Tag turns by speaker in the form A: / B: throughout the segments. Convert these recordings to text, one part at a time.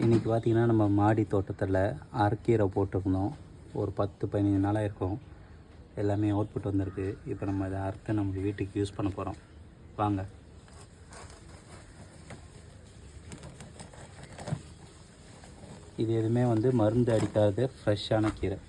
A: இன்றைக்கி பார்த்திங்கன்னா நம்ம மாடி தோட்டத்தில் அரைக்கீரை போட்டிருந்தோம். ஒரு 10-15 நாளாக இருக்கும். எல்லாமே அவுட்புட் வந்திருக்கு. இப்போ நம்ம அதை அறுத்து நம்ம வீட்டுக்கு யூஸ் பண்ண போகிறோம். வாங்க. இது எதுவுமே மருந்து அடிக்காத ஃப்ரெஷ்ஷான கீரை.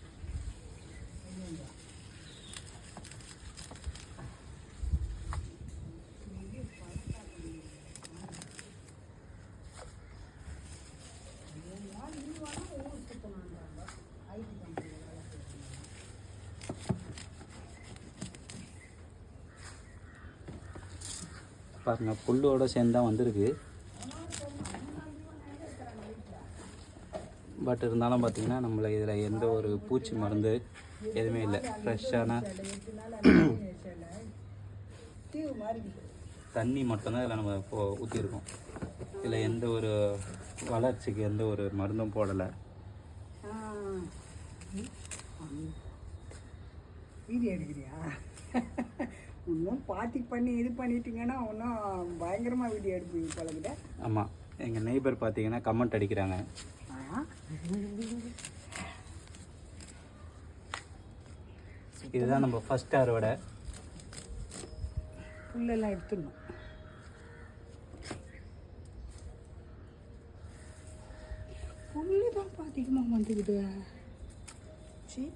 A: பாருங்கள், புல்லோடு சேர்ந்து தான் வந்திருக்கு. பட் இருந்தாலும் பார்த்திங்கன்னா நம்மளை இதில் எந்த ஒரு பூச்சி மருந்து எதுவுமே இல்லை. ஃப்ரெஷ்ஷான தண்ணி மட்டும்தான் இதில் நம்ம ஊற்றிருக்கோம். இதில் எந்த ஒரு வளர்ச்சிக்கு எந்த ஒரு மருந்தும் போடலை.
B: வீடியோ எடுக்கிறியா? இன்னும் பாத்தி பண்ணி இது பண்ணிட்டீங்கன்னா இன்னும் பயங்கரமாக வீடியோ எடுப்பீங்க போலக்கிட்ட.
A: ஆமாம், எங்கள் நெய்பர் பார்த்தீங்கன்னா கமெண்ட் அடிக்கிறாங்க. இதுதான் நம்ம ஃபஸ்ட் அறுவடை.
B: புல்லெல்லாம் எடுத்துடணும். புல்லு தான் அதிகமாக வந்துக்குது. சரி,